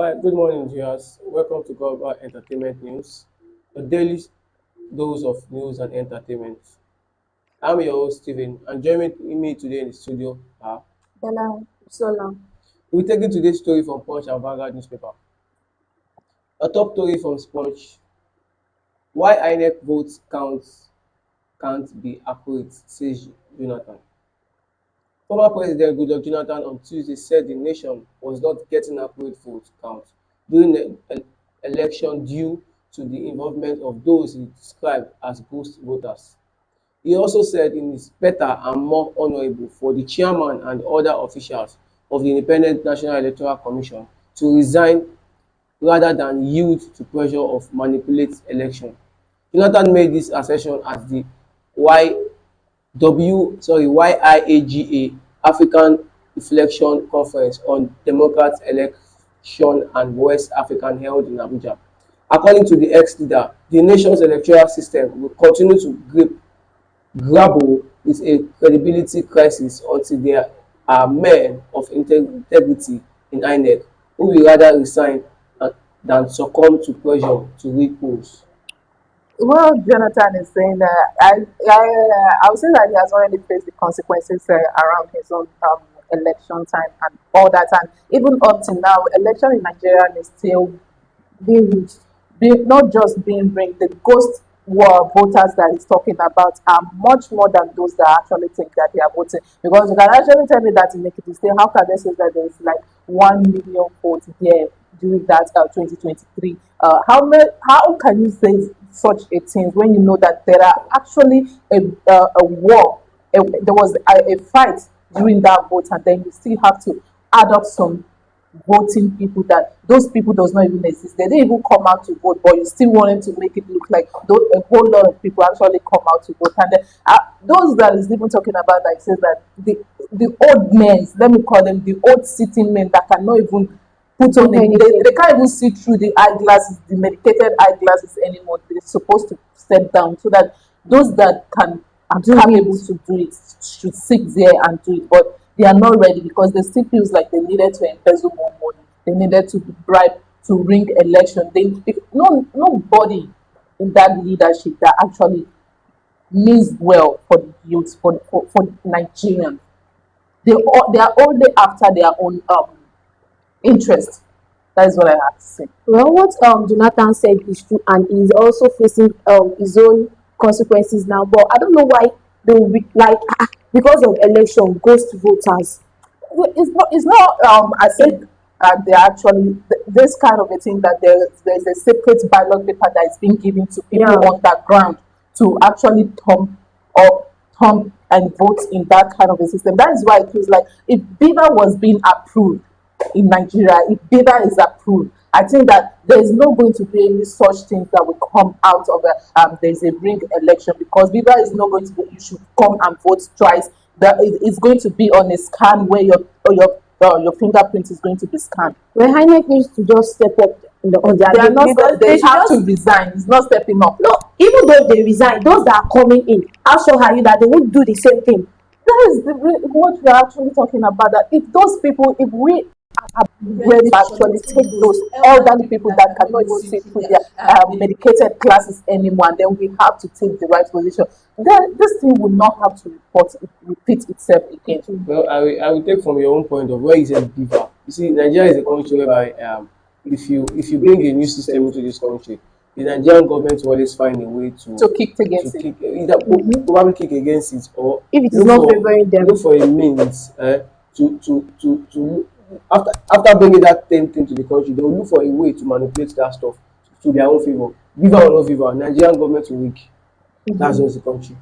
Alright, good morning, viewers. Welcome to Global Entertainment News, a daily dose of news and entertainment. I'm your host, Steven, and joining me today in the studio are Bella, so long. we're taking today's story from Punch and Vanguard newspaper. A top story from Punch: Why INEC votes counts can't be accurate, says Jonathan. Former President Goodluck Jonathan on Tuesday said the nation was not getting accurate vote count during the election due to the involvement of those he described as ghost voters. He also said it is better and more honourable for the chairman and other officials of the Independent National Electoral Commission to resign rather than yield to pressure of manipulate election. Jonathan made this assertion at the Y YIAGA African Reflection Conference on Democrat Election and West African held in Abuja. According to the ex-leader, the nation's electoral system will continue to grapple with a credibility crisis until there are men of integrity in INEC who will rather resign than succumb to pressure to read polls. Well, Jonathan is saying that I would say that he has already faced the consequences around his own election time and all that. And even up to now, election in Nigeria is still being, not just being rigged. The ghost war voters that he's talking about are much more than those that actually think that they are voting. Because you can actually tell me that in Ekiti State, how can they say that there's like 1 million votes there during that 2023? How can you say such a thing when you know that there are actually a war, there was a fight during that vote, and then you still have to add up some voting people that those people does not even exist. They didn't even come out to vote, but you still wanted to make it look like a whole lot of people actually come out to vote. And then, those that is even talking about that says that the old men, let me call them the old sitting men that cannot even put on they can't even see through the eyeglasses, the medicated eyeglasses anymore. They're supposed to step down so that those that can are able to do it should sit there and do it. But they are not ready because they still feels like they needed to embezzle more money. They needed to bribe to ring election. Nobody in that leadership that actually means well for the youth, for Nigerians. They are only after their own interest. That is what I have to say. Well, what Jonathan said is true, and he's also facing his own consequences now. But I don't know why they will be like because of election ghost voters. It's not. I said they actually this kind of a thing that there's a separate ballot paper that is being given to people on that ground to actually thumb and vote in that kind of a system. That is why it feels like if Beaver was being approved in Nigeria, if Beaver is approved, I think that there is not going to be any such things that will come out of there's a ring election, because Beaver is not going to be, you should come and vote twice. That it's going to be on a scan where your fingerprint is going to be scanned. Well, INEC needs to just step up on their They are not. because They have just to resign. It's not stepping up. no. Even though they resign, those that are coming in, how sure are you that they won't do the same thing? That is what we are actually talking about. That if those people, if we are ready to actually take those elderly people that cannot even sit through their medicated classes anymore, and then we have to take the right position, then this thing will not have to repeat itself again. Well, I will take from your own point of where you said Beaver. You see, Nigeria is a country whereby if you bring a new system into this country, the Nigerian government will always find a way To kick against it. either probably kick against it or If it is look not for favoring them. look for a means to after bringing that same thing to the country, they will look for a way to manipulate that stuff to their own favor. Beaver or no Beaver, Nigerian government will weak. That's just the country.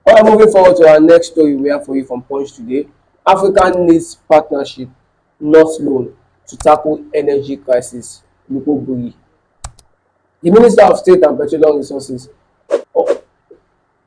All right, moving forward to our next story we have for you from Punch today. Africa needs partnership, not loan, to tackle energy crisis. Lupoburi. The Minister of State and Petroleum Resources,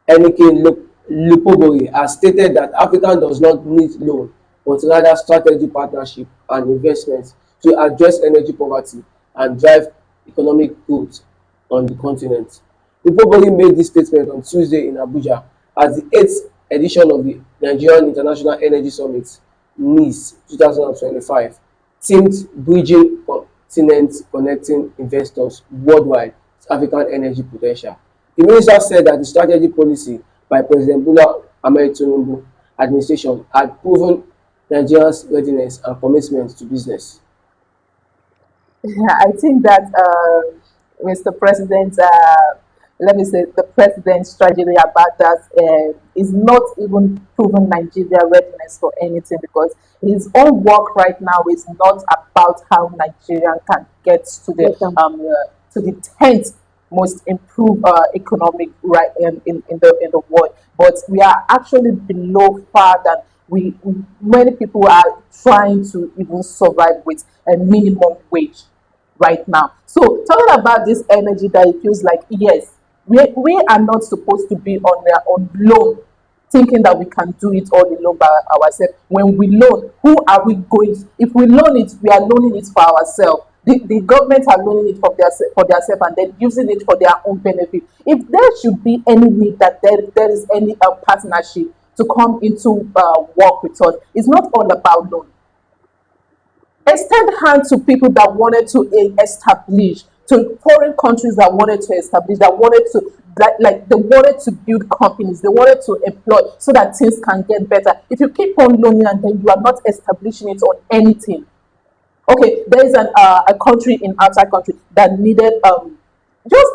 Enike Lupobori, has stated that Africa does not need loan, but rather strategic partnership and investments to address energy poverty and drive economic growth on the continent. Lupobori made this statement on Tuesday in Abuja at the 8th edition of the Nigerian International Energy Summit, NIS 2025, themed Bridging continent, connecting investors worldwide to African energy potential. The minister said that the strategic policy by President Bola Ahmed Tinubu administration had proven Nigeria's readiness and commitment to business. Yeah, I think that Mr. President, let me say, the president's strategy about that is not even proving Nigeria readiness for anything, because his own work right now is not about how Nigeria can get Better. to the 10th most improved economic right in the world, but we are actually below far than many people are trying to even survive with a minimum wage right now. So talking about this energy, that it feels like, yes, we are not supposed to be on loan, thinking that we can do it all alone by ourselves. When we loan, who are we going? If we loan it, we are loaning it for ourselves. The government are loaning it for their self, and then using it for their own benefit. If there should be any need that there is any partnership to come into work with us, it's not all about loan. Extend hand to people that wanted to establish, to foreign countries that wanted to establish, that wanted to like they wanted to build companies, they wanted to employ, so that things can get better. If you keep on loaning and then you are not establishing it on anything, okay, there is a country in outside country that needed just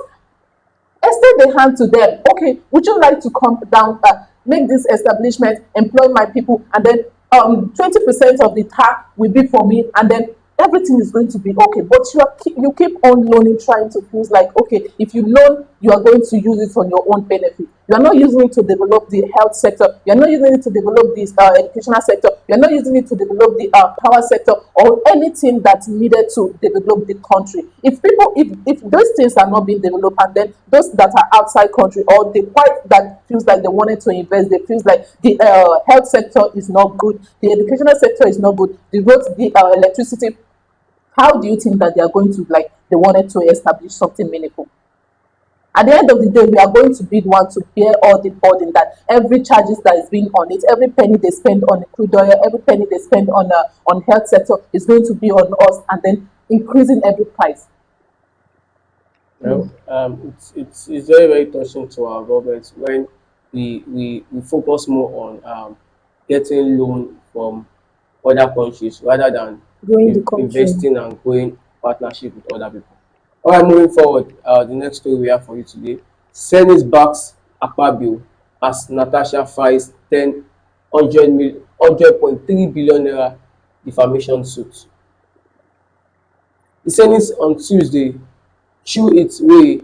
extend the hand to them. Okay, would you like to come down, make this establishment, employ my people, and then 20% of the tax will be for me, and then everything is going to be okay. But you keep on loaning, trying to feel like, okay, if you loan, you are going to use it for your own benefit. You are not using it to develop the health sector. You are not using it to develop the educational sector. You are not using it to develop the power sector, or anything that's needed to develop the country. If those things are not being developed, and then those that are outside country, or the part that feels like they wanted to invest, they feels like the health sector is not good, the educational sector is not good, the roads, the electricity. How do you think that they are going to, like, they wanted to establish something meaningful? At the end of the day, we are going to be the one to bear all the burden, that every charges that is being on it, every penny they spend on crude oil, every penny they spend on health sector is going to be on us, and then increasing every price. Well, it's very, very touching to our government when we focus more on getting loan from other countries rather than Growing the country. investing and growing partnership with other people. All right, moving forward, the next story we have for you today: Senate backs Akpabio as Natasha files 100.3 billion naira defamation suit. The Senate on Tuesday threw its way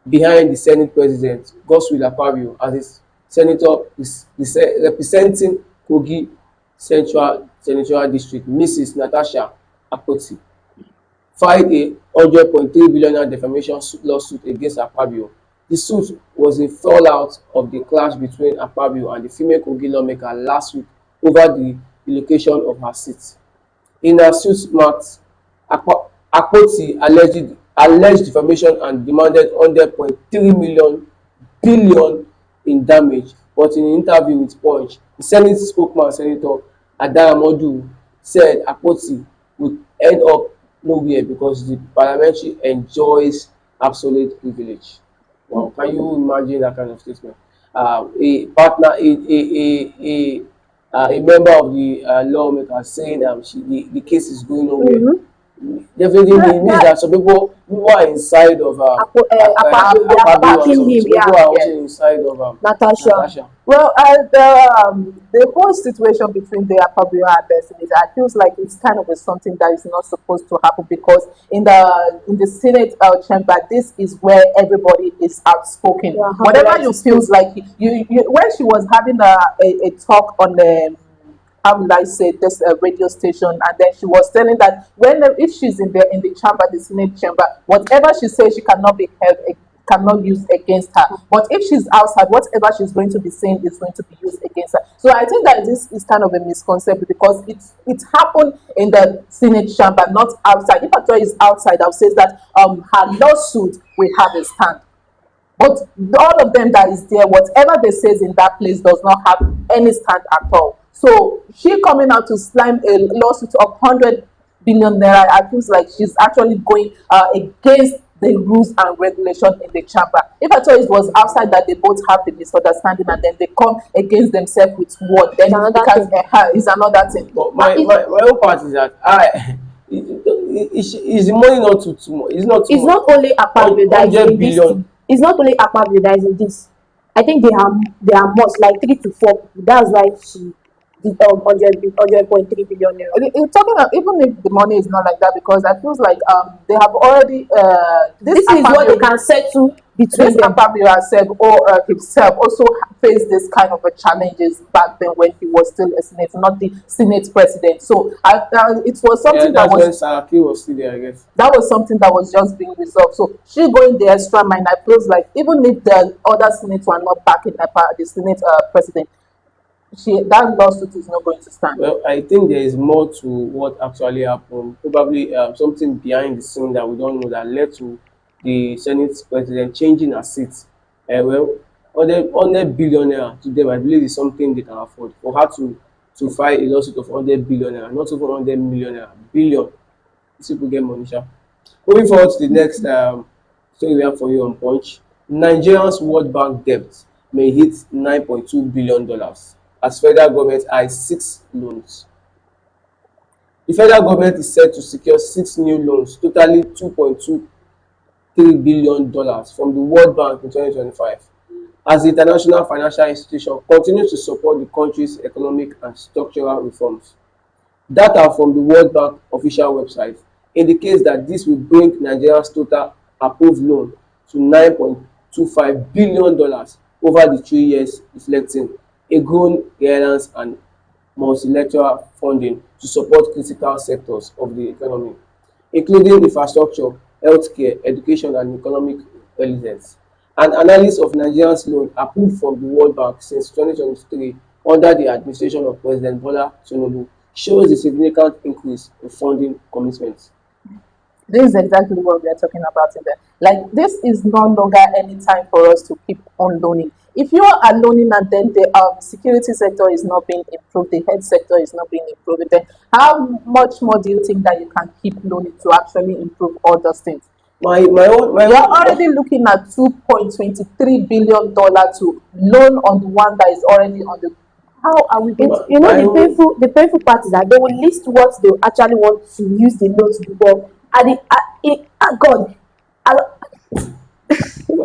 behind the Senate President Godswill Akpabio as his senator is representing Kogi Central Senatorial District, Mrs. Natasha Akpoti, filed a 100.3 billion naira defamation lawsuit against Akpabio. The suit was a fallout of the clash between Akpabio and the female Kogi lawmaker last week over the relocation of her seat. In her suit marked, Akpoti alleged defamation and demanded 100.3 billion in damage. But in an interview with Punch, the Senate spokesman, Senator Adaramodu, said Akpoti would end up nowhere because the parliamentary enjoys absolute privilege. Wow, can you imagine that kind of statement? A partner, a member of the lawmaker saying the case is going nowhere. Mm-hmm. Definitely Yeah, means that some people are inside of They are Akpabio, and backing him, some yeah. people are also yes. inside of Natasha. Natasha. Well, the whole situation between the Akpabio and the Senate, I feels like it's kind of something that is not supposed to happen, because in the Senate chamber, this is where everybody is outspoken. Yeah, have the Whatever right you to feels speak. like, you when she was having a talk on the, how will I say, this radio station, and then she was telling that when if she's in the chamber, the Senate chamber, whatever she says, she cannot be held, cannot use against her. But if she's outside, whatever she's going to be saying is going to be used against her. So I think that this is kind of a misconception, because it happened in the Senate chamber, not outside. If Atoya is outside, I'll say that her lawsuit will have a stand. But all of them that is there, whatever they says in that place does not have any stand at all. So she coming out to slime a lawsuit of billion naira. I feel like she's actually going against the rules and regulation in the chamber. If I thought it was outside that they both have the misunderstanding and then they come against themselves with what, It's then it another can thing. is another thing. But And my own part is that is the money not too much? It's not too It's much. not only Akpabio that is 100 in this billion. thing. It's not only Akpabio that is in this. I think they are most like 3 to 4 people. That's why she did 100.3 billion naira. talking of, even if the money is not like that, because I feel like they have already This is what they can settle this between them. Akpabio herself or himself also faced this kind of a challenges back then when he was still a senator, not the senate president. So it was Yeah, something that that's when was Saraki was still there, I guess. something that was just being resolved. So she going the extra mile. I feels like even if the other senators are not backing the senate president, that lawsuit is not going to stand. Well, I think there is more to what actually happened. Probably something behind the scene that we don't know that led to the Senate president changing her seat. Well, 100 billion naira to them, I believe, is something they can afford. For her to file a lawsuit of 100 billion naira, not even 100 million naira, billion. These people get money, sha. Moving forward to the next story we have for you on Punch. Nigeria's World Bank debt may hit $9.2 billion as federal government eyes 6 loans. The federal government is set to secure 6 new loans, totaling $2.23 billion from the World Bank in 2025, as the international financial institution continues to support the country's economic and structural reforms. Data from the World Bank official website indicates that this will bring Nigeria's total approved loan to $9.25 billion over the 3 years, reflecting a growing reliance and multilateral funding to support critical sectors of the economy, including infrastructure, healthcare, education and economic resilience. An analysis of Nigeria's loan approved from the World Bank since 2023 under the administration of President Bola Tinubu shows a significant increase in funding commitments. This is exactly what we are talking about in there. Like, this is no longer any time for us to keep on loaning. If you are loaning and then the security sector is not being improved, the health sector is not being improved, then how much more do you think that you can keep loaning to actually improve all those things? My You're own already looking at $2.23 billion to loan on the one that is already on the. How are we going It, to? you know, my the own painful part is that they will list what they actually want to use the loan to do. But God, I,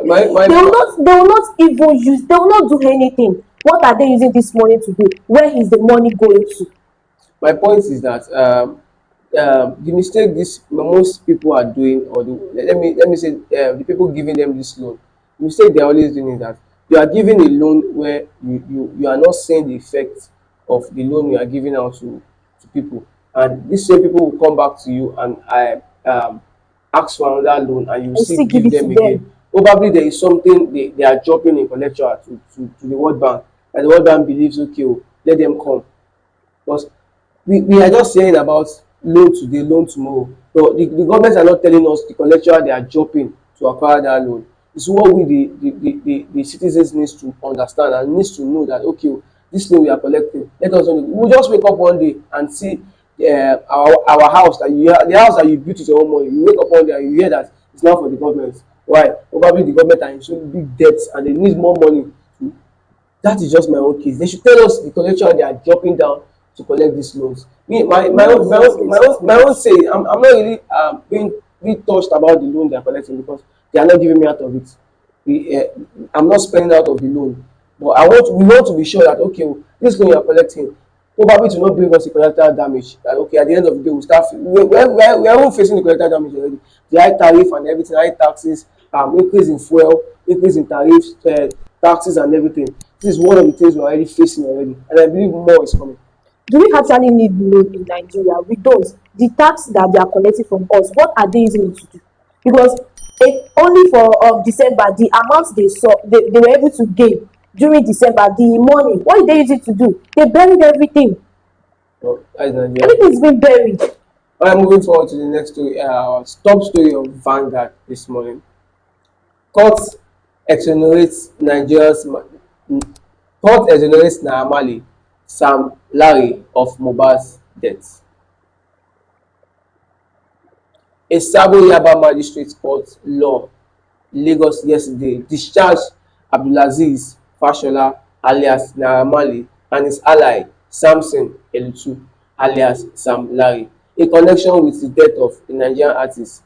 my my they will not do anything. What are they using this money to do? Where is the money going to? my point is that the mistake this most people are doing, or let me say the people giving them this loan, the mistake they are always doing is that you are giving a loan where you are not seeing the effect of the loan you are giving out to people, and these same people will come back to you and ask for another loan, and you And still still give give it to them again. them. Probably there is something they are dropping in collateral to the World Bank, and the World Bank believes, okay, oh, let them come. Because we are just hearing about loan today, loan tomorrow. But the government are not telling us the collateral they are dropping to acquire that loan. It's what we the citizens needs to understand and needs to know that, okay, this loan we are collecting, let us know. We will just wake up one day and see our house that the house that you built with your own money. You wake up one day and you hear that it's not for the government. Why? Probably the government are in so big debts and they need more money. That is just my own case. They should tell us the collateral they are dropping down to collect these loans. Me, my own say, I'm not really being touched about the loan they are collecting because they are not giving me out of it. I'm not spending out of the loan, but we want to be sure that, okay, this loan you are collecting probably to not bring us a collateral damage. That, okay, at the end of the day we start we are even facing the collateral damage already. The high tariff and everything, high taxes, increase in fuel, increase in tariffs, taxes and everything. This is one of the things we're already facing already, and I believe more is coming. Do we actually need loan in Nigeria? We don't. The tax that they are collecting from us, what are they using it to do? Because only for December, the amount they were able to gain during December, the money, what did they use it to do? They buried everything. So that is Nigeria. Everything's been buried. All right, moving forward to the next story, our top story of Vanguard this morning. Court exonerates Nigeria's court exonerates Naira Sam Larry of Mohbad's death. A Sabo Yaba Magistrate Court Law, Lagos yesterday discharged Abdulaziz Fashola alias Naira Marley and his ally Samson Elutu alias Sam Larry in connection with the death of the Nigerian artist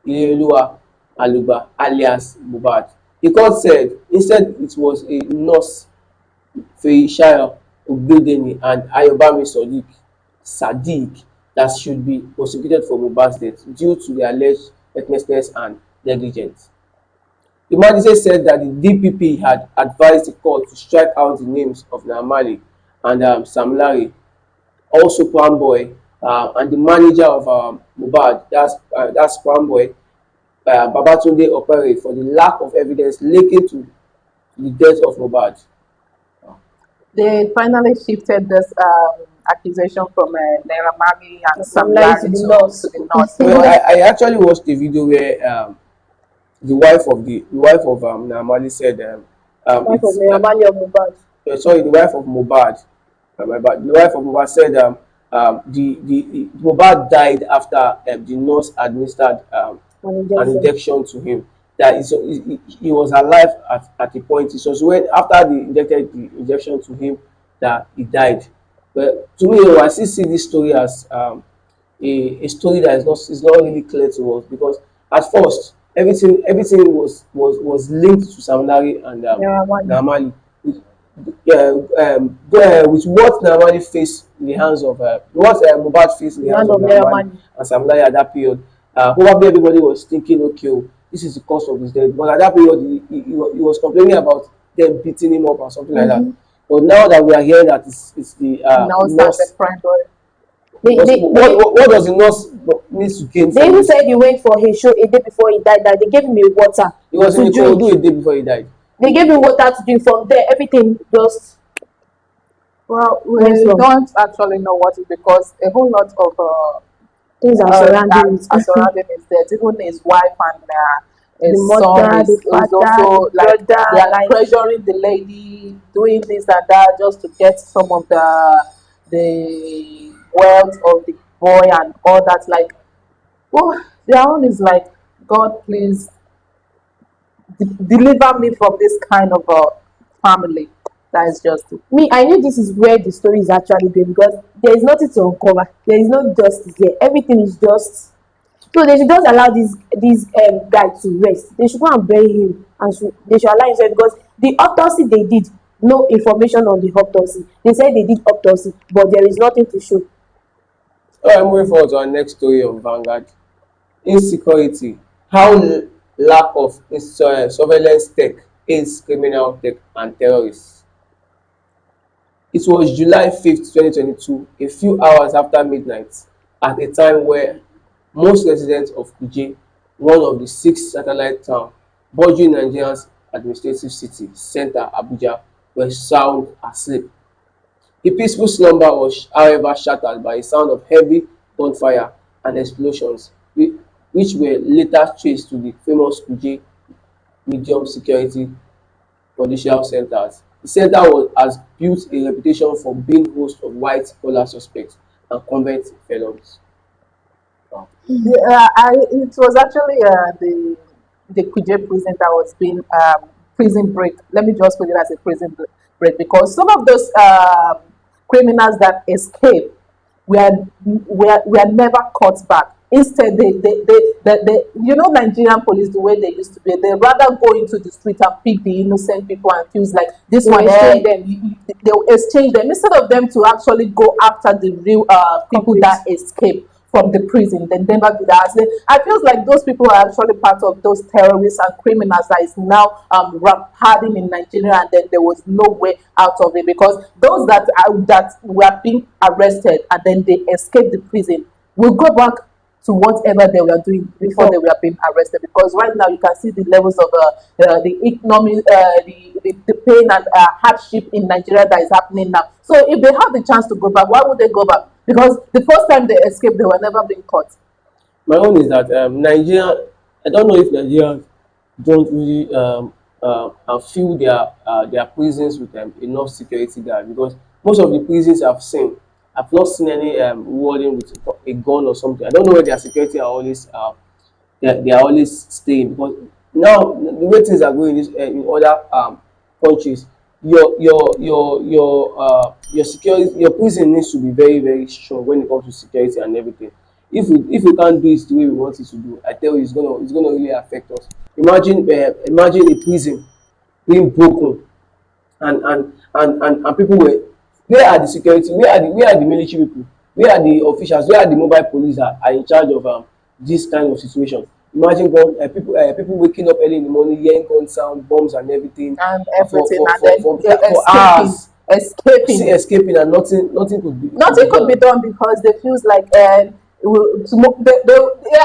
Ireoluwa Aluba alias Mohbad. The court said instead it was a nurse Feyishayo Ogbedeni and Ayobami Sadiq that should be prosecuted for Mohbad's death due to the alleged recklessness and negligence. The magistrate said that the DPP had advised the court to strike out the names of Naira Marley and Sam Larry, also Primeboy, and the manager of Mohbad, that's Primeboy, Babatunde Opere, for the lack of evidence linking to the death of Mohbad. They finally shifted this accusation from Naira Marley and Sam Larry Larry to the to nurse. the nurse. Well, I actually watched the video where the wife of Naira Marley said Wife of it's Naira Marley of Mohbad. sorry, the wife of Mohbad, my bad. The wife of Mohbad said the Mohbad died after the nurse administered And an injection. injection to him. That he was alive at the point. It was when after they injected the injection to him that he died. But to me, I still see this story as a story that is not really clear to us because at first everything was linked to Sam Larry and Naira Marley. Naira Marley. With what Naira Marley faced in the hands of what Mohbad faced in the The hands hand of of Naira Naira Marley Marley. and Sam Larry at that period, probably everybody was thinking, okay, oh, this is the cause of his death. But at that period, he was complaining about them beating him up or something like that. But now that we are hearing that it's the Now it's not the nurse, Primeboy. what does the nurse need to gain They from even this? said he went for his show a day before he died, that they gave him a water He was in to the Ikorodu drink. a day before he died. They gave him water to drink. From there, everything just Well, we went wrong. don't actually know what is because a whole lot of Things are surrounding it. are surrounding his death. Even his wife and his The son mother, the is father, also the like brother, they are like pressuring the lady, doing this and that just to get some of the wealth of the boy and all that. Like, oh, their own is like, God, please deliver me from this kind of family. That is just it. me. I knew this is where the story is actually going because there is nothing to uncover. There is no justice here. Everything is just. So they should just allow this guy to rest. They should go and bury him, and they should allow himself because the autopsy they did, no information on the autopsy. They said they did autopsy, but there is nothing to show. All right, moving forward to our next story on Vanguard. Insecurity. How lack of surveillance tech aids criminal tech and terrorists. It was July 5th, 2022, a few hours after midnight, at a time where most residents of Kuje, one of the 6 satellite towns bordering Nigeria's administrative city centre Abuja, were sound asleep. The peaceful slumber was, however, shattered by a sound of heavy gunfire and explosions, which were later traced to the famous Kuje medium security judicial centers. The center has built a reputation for being host of white-collar suspects and convict felons. Wow. Yeah, it was actually the Kuje prison that was being prison break. Let me just put it as a prison break because some of those criminals that escaped were never caught back. Instead, you know, Nigerian police, the way they used to be, they rather go into the street and pick the innocent people and accuse like this They one, exchange them. They will exchange them instead of them to actually go after the real people that escape from the prison. They never do that. I feel like those people are actually part of those terrorists and criminals that is now rampant in Nigeria, and then there was no way out of it because those that were being arrested and then they escaped the prison will go back to whatever they were doing before they were being arrested. Because right now you can see the levels of the economy, the pain and hardship in Nigeria that is happening now. So if they have the chance to go back, why would they go back? Because the first time they escaped, they were never being caught. My own is that Nigeria, I don't know if Nigerians don't really fill their prisons with enough security guard because most of the prisons I've not seen any warden with a gun or something. I don't know where their security are always they are always staying, because now the way things are going in other countries, your security, your prison needs to be very very strong when it comes to security and everything. If we can't do it the way we want it to do, I tell you, it's gonna really affect us. Imagine a prison being broken, and people were, where are the security, where are the military people, where are the officials, where are the mobile police that are in charge of this kind of situation. Imagine people waking up early in the morning hearing gun sound, bombs and everything, and for everything, for and for then for, they're for escaping, hours, see escaping. escaping, and nothing could be Nothing could be done. done because they feels like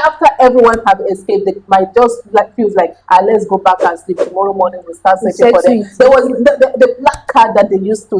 after everyone have escaped, they might just like feels like let's go back and sleep. Tomorrow morning we'll start To searching for settle them. it. There was the black card that they used to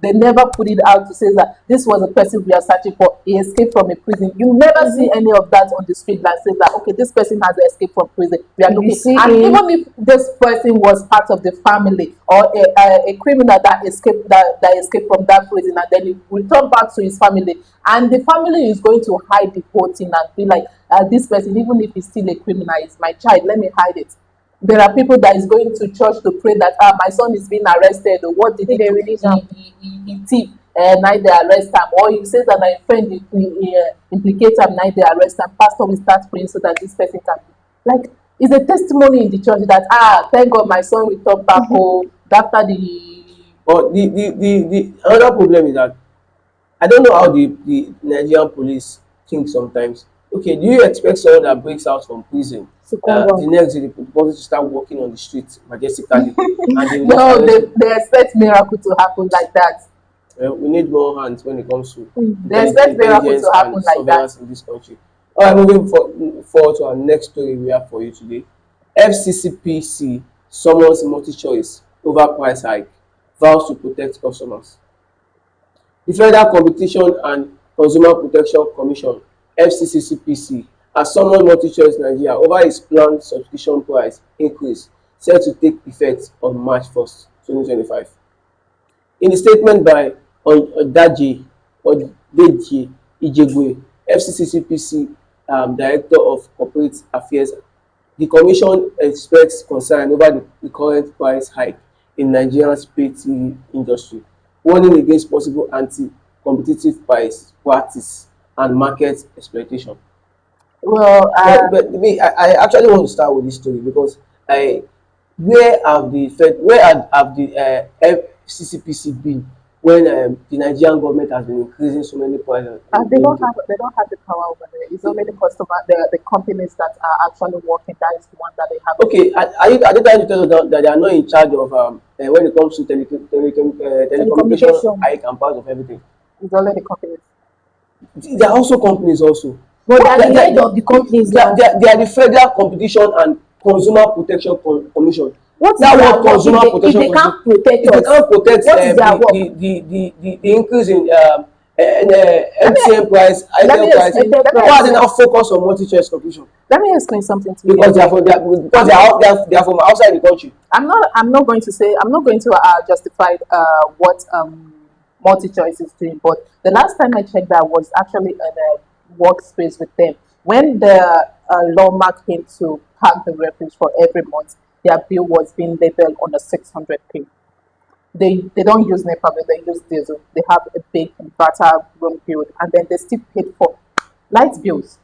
they never put it out to say that this was a person we are searching for. He escaped from a prison. You never see any of that on the street that says that okay, this person has escaped from prison. We are If you looking, see and him, even if this person was part of the family or a criminal that escaped from that prison and then he returned back to his family, and the family is going to hide the whole thing and be like, this person, even if he's still a criminal, is my child, let me hide it. There are people that is going to church to pray that my son is being arrested, or what did if he they do? release him, He thief, and now they arrest him. Or he says that my friend implicate him, now they arrest him. Pastor will start praying so that this person can, like, it's a testimony in the church that thank God my son returned back home after the. But the another problem is that I don't know how the Nigerian police think sometimes. Okay, do you expect someone that breaks out from prison, to come the back. next day the person to start walking on the streets majestically, and they will just No, arrest you? they expect miracle to happen like that. We need more hands when it comes to They expect miracle intelligence to and happen like that. surveillance in this country. All right, forward to our next story we have for you today. FCCPC summons multi-choice over price hike, vows to protect customers. The Federal Competition and Consumer Protection Commission (FCCPC) has summoned MultiChoice Nigeria over its planned subscription price increase set to take effect on March 1st, 2025. In a statement by Odeji Ijegbe, FCCPC Director of Corporate Affairs, the Commission expressed concern over the current price hike in Nigeria's pay TV industry, warning against possible anti-competitive price practice and market exploitation. Well, But me, I actually want to start with this story because I where have the FCCPC been when the Nigerian government has been increasing so many prices? they don't have the power over there. It's only the companies that are actually working. That is the one that they have. Okay, are they trying to tell us that they are not in charge of when it comes to telecommunication Telecommunication. hike and part of everything? It's only the companies. There are also companies also. But they are They, the they, head of the companies they, now. they are the Federal Competition and Consumer Protection Commission. What is That their word work consumer if protection they commission, can't protect if they us? can't protect What is their work? the increase in MTN price, Let ITL me price, explain. Let me why are they explain. now focus on multi-choice competition? Let me explain something to you. Because they are from outside the country. I'm not going to justify what multi-choice is doing, but the last time I checked, that was actually in a workspace with them when the lawma came to pack the refuge for every month. Their bill was being labeled on a 600p. They don't use NEPA, but they use diesel. They have a big inverter room build, and then they still paid for light bills.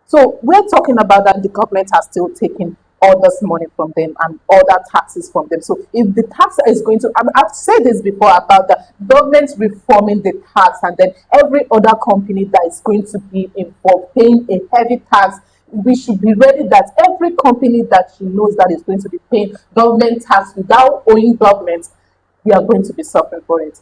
So we're talking about that the government has still taken all this money from them and other taxes from them. So if the tax is going to, I've said this before about the government reforming the tax, and then every other company that is going to be involved paying a heavy tax, we should be ready that every company that she knows that is going to be paying government tax without owing government, we are going to be suffering for it,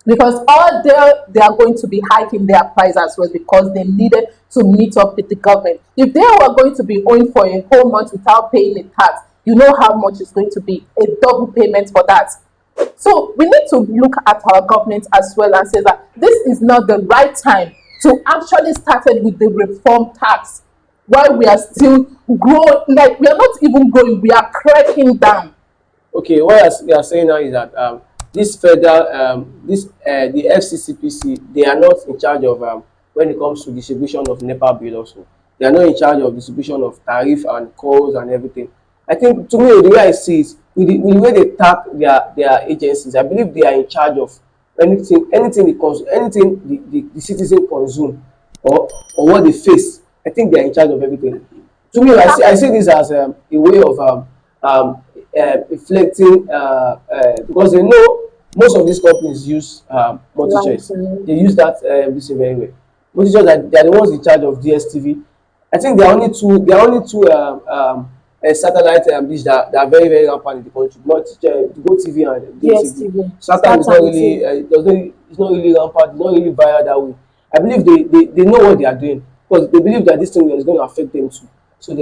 because all they are going to be hiking their price as well, because they needed to meet up with the government. If they were going to be owing for a whole month without paying a tax, you know how much is going to be a double payment for that. So we need to look at our government as well and say that this is not the right time to actually started with the reform tax while we are still growing. Like, we are not even growing, we are cracking down. Okay, what you are saying now is that this federal the FCCPC, they are not in charge of when it comes to distribution of NEPA bill also. They are not in charge of distribution of tariff and calls and everything. I think, to me, the way I see it, with the way they tack their agencies, I believe they are in charge of anything the citizen consume, or what they face. I think they are in charge of everything. To me, I see this as a way of reflecting, because they know most of these companies use multi-choice. Like, They use that this thing very well. Multi-choice, that they are the ones in charge of DSTV. I think there are only two satellite dish that are very very rampant in the country. Go TV and DSTV. DSTV, Startime Star is not Time really too. it's not really rampant. It's not really viral that way. I believe they know what they are doing, because they believe that this thing is going to affect them too. So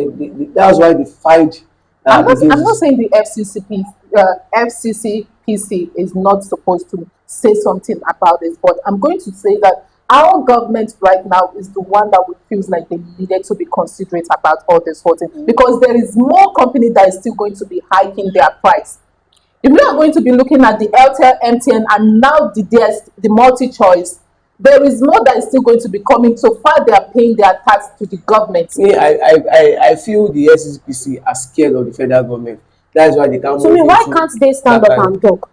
that's why they fight I'm against not this. saying the FCCPC is not supposed to say something about this, but I'm going to say that our government right now is the one that would feels like they needed to be considerate about all this whole thing, because there is more company that is still going to be hiking their price. If we are going to be looking at the Airtel, MTN, and now the multi-choice, there is more that is still going to be coming. So far, they are paying their tax to the government. Me, I feel the SSPC are scared of the federal government. That is why they can't To me, move why into can't they stand that up kind. and talk?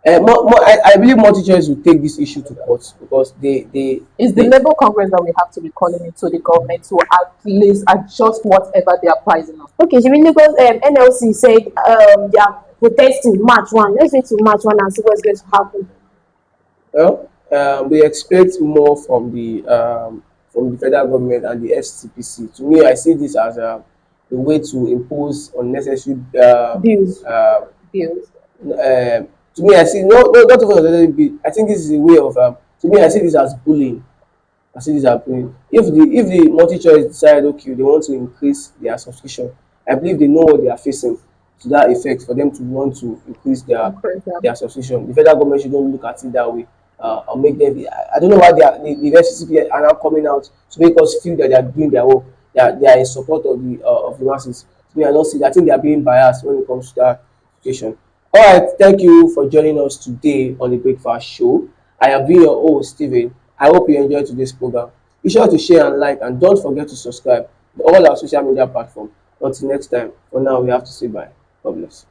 I believe multi-choice will take this issue to court, because It's the Labour Congress that we have to be calling it to the government to at least adjust whatever they are pricing on. Okay, Shiri, because NLC said they are protesting March 1. Let's wait till March 1 and see what's going to happen. well, we expect more from the federal government and the FCPC. To me, I see this as a way to impose unnecessary Bills. Bills. to me, I see no, not even unnecessary bill. I think this is a way of to me, I see this as bullying. I see this happening. If the multi-choice decide, okay, they want to increase their subscription, I believe they know what they are facing to that effect for them to want to increase Increase their- their subscription. The federal government shouldn't look at it that way, or make them. I don't know why the FCCP are now coming out to make us feel that they are doing their work. They are in support of the masses. To me, I don't see that. I think they are being biased when it comes to that situation. All right, thank you for joining us today on the Breakfast Show. I have been your host, Steven. I hope you enjoyed today's program. Be sure to share and like, and don't forget to subscribe to all our social media platforms. Until next time, for now, we have to say bye. God bless.